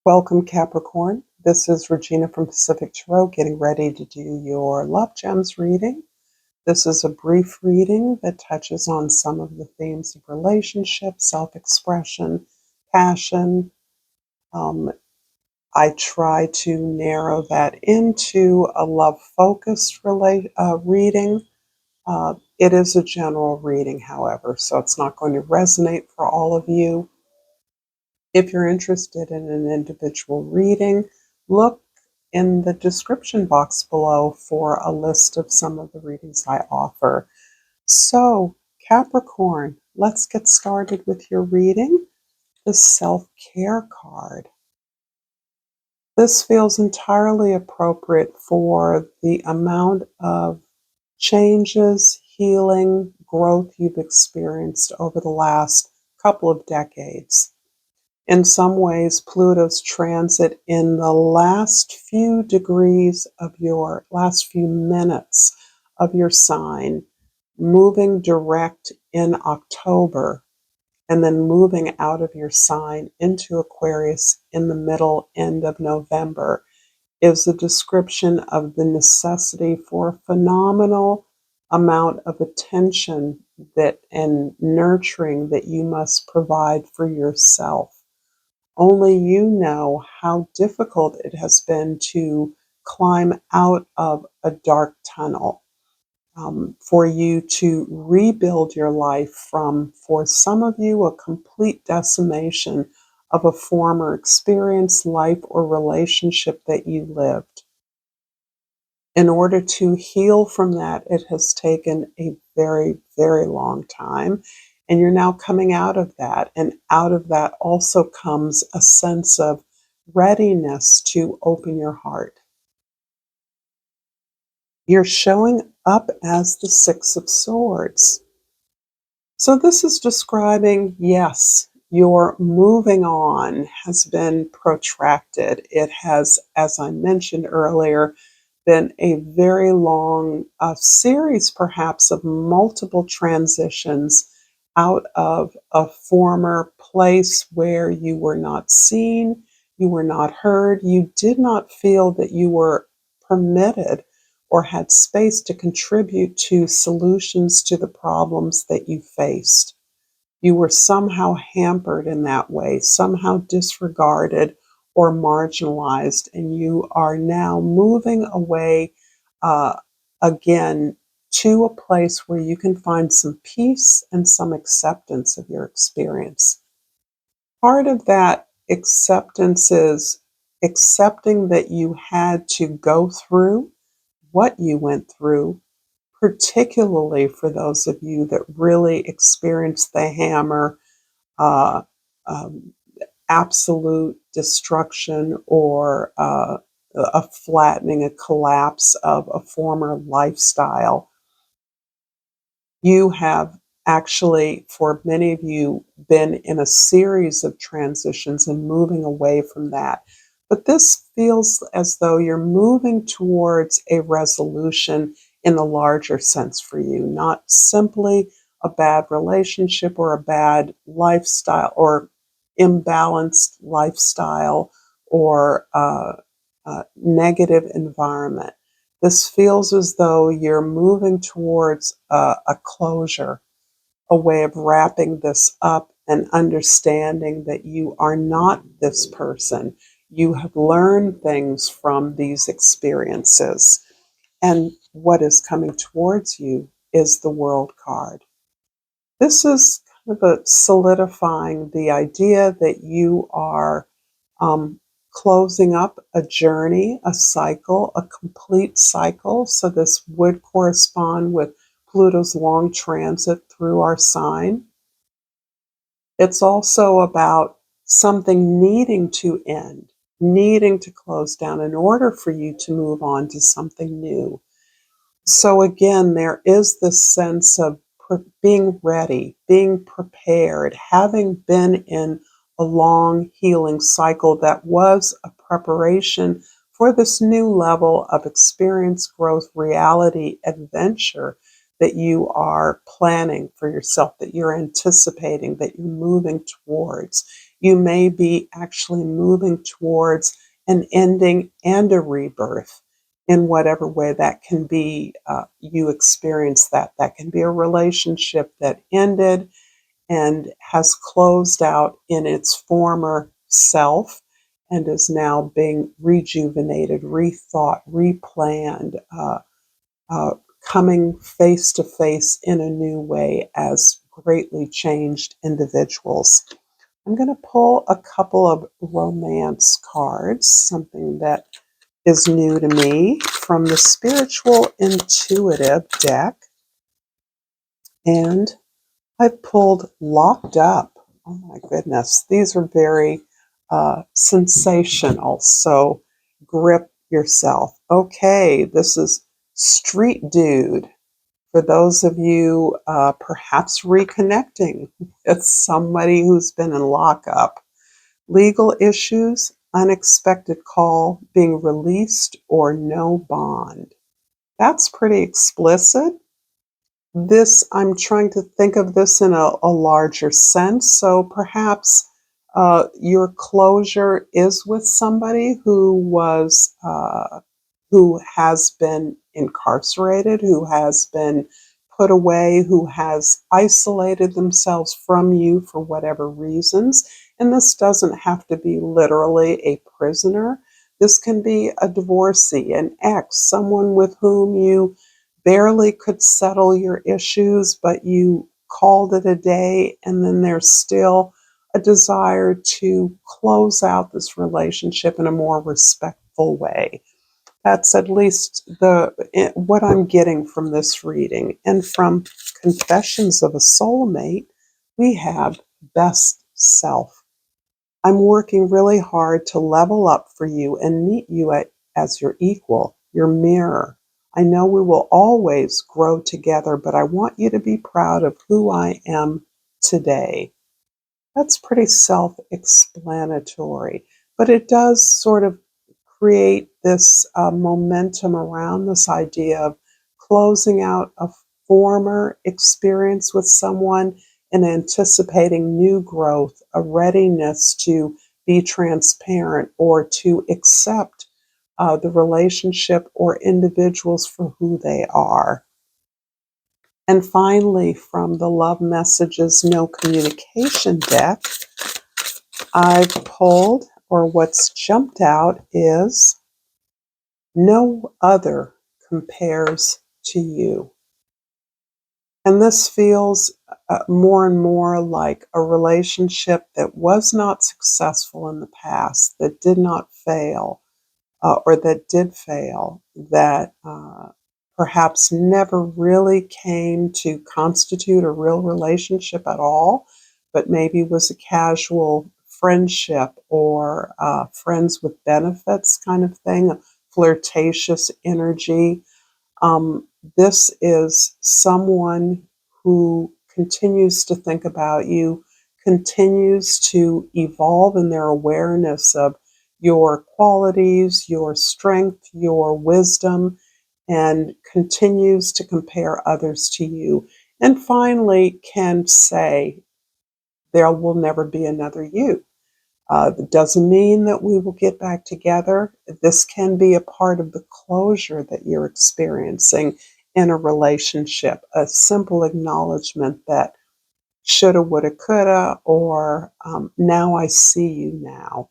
Welcome, Capricorn. This is Regina from Pacific Tarot getting ready to do your Love Gems reading. This is a brief reading that touches on some of the themes of relationship, self-expression, passion. I try to narrow that into a love-focused reading. It is a general reading, however, so it's not going to resonate for all of you. If you're interested in an individual reading, look in the description box below for a list of some of the readings I offer. So, Capricorn, let's get started with your reading. The self-care card. This feels entirely appropriate for the amount of changes, healing, growth you've experienced over the last couple of decades. In some ways, Pluto's transit in the last few degrees of your last few minutes of your sign, moving direct in October, and then moving out of your sign into Aquarius in the middle end of November, is a description of the necessity for a phenomenal amount of attention and nurturing that you must provide for yourself. Only you know how difficult it has been to climb out of a dark tunnel, for you to rebuild your life from, for some of you, a complete decimation of a former experience, life, or relationship that you lived. In order to heal from that, it has taken a very, very long time. And you're now coming out of that. And out of that also comes a sense of readiness to open your heart. You're showing up as the Six of Swords. So this is describing, yes, your moving on has been protracted. It has, as I mentioned earlier, been a very long series, perhaps, of multiple transitions out of a former place where you were not seen, you were not heard, you did not feel that you were permitted or had space to contribute to solutions to the problems that you faced. You were somehow hampered in that way, somehow disregarded or marginalized, and you are now moving away uh, again to a place where you can find some peace and some acceptance of your experience. Part of that acceptance is accepting that you had to go through what you went through, particularly for those of you that really experienced the hammer, uh, um, absolute destruction, or a flattening, a collapse of a former lifestyle. You have actually, for many of you, been in a series of transitions and moving away from that. But this feels as though you're moving towards a resolution in the larger sense for you, not simply a bad relationship or a bad lifestyle or imbalanced lifestyle or negative environment. This feels as though you're moving towards a closure, a way of wrapping this up and understanding that you are not this person. You have learned things from these experiences. And what is coming towards you is the World card. This is kind of a solidifying the idea that you are um, closing up a journey, a cycle, a complete cycle. So this would correspond with Pluto's long transit through our sign. It's also about something needing to end, needing to close down in order for you to move on to something new. So again, there is this sense of being ready, being prepared, having been in a long healing cycle that was a preparation for this new level of experience, growth, reality, adventure that you are planning for yourself, that you're anticipating, that you're moving towards. You may be actually moving towards an ending and a rebirth in whatever way that can be. You experience that. That can be a relationship that ended and has closed out in its former self and is now being rejuvenated, rethought, replanned, uh, coming face to face in a new way as greatly changed individuals. I'm going to pull a couple of romance cards, something that is new to me from the Spiritual Intuitive deck. And I've pulled Locked Up. Oh my goodness. These are very sensational. So grip yourself. Okay, this is Street Dude. For those of you perhaps reconnecting with somebody who's been in lockup, legal issues, unexpected call, being released, or no bond. That's pretty explicit. This, I'm trying to think of this in a larger sense. So perhaps your closure is with somebody who has been incarcerated, who has been put away, who has isolated themselves from you for whatever reasons. And this doesn't have to be literally a prisoner. This can be a divorcee, an ex, someone with whom you barely could settle your issues, but you called it a day, and then there's still a desire to close out this relationship in a more respectful way. That's at least what I'm getting from this reading. And from Confessions of a Soulmate, we have Best Self. I'm working really hard to level up for you and meet you as your equal, your mirror. I know we will always grow together, but I want you to be proud of who I am today. That's pretty self-explanatory, but it does sort of create this momentum around this idea of closing out a former experience with someone and anticipating new growth, a readiness to be transparent or to accept the relationship or individuals for who they are. And finally, from the Love Messages No Communication deck, I've pulled, or what's jumped out is, no other compares to you. And this feels more and more like a relationship that was not successful in the past, that did not fail, or that did fail, that perhaps never really came to constitute a real relationship at all, but maybe was a casual friendship or friends with benefits kind of thing, a flirtatious energy. This is someone who continues to think about you, continues to evolve in their awareness of your qualities, your strength, your wisdom, and continues to compare others to you. And finally, can say, there will never be another you. That doesn't mean that we will get back together. This can be a part of the closure that you're experiencing in a relationship, a simple acknowledgement that shoulda, woulda, coulda, or now I see you now.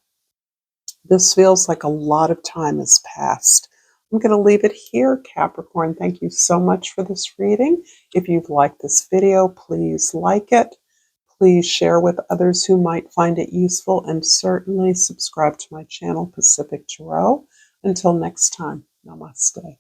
This feels like a lot of time has passed. I'm going to leave it here, Capricorn. Thank you so much for this reading. If you've liked this video, please like it. Please share with others who might find it useful, and certainly subscribe to my channel, Pacific Tarot. Until next time, namaste.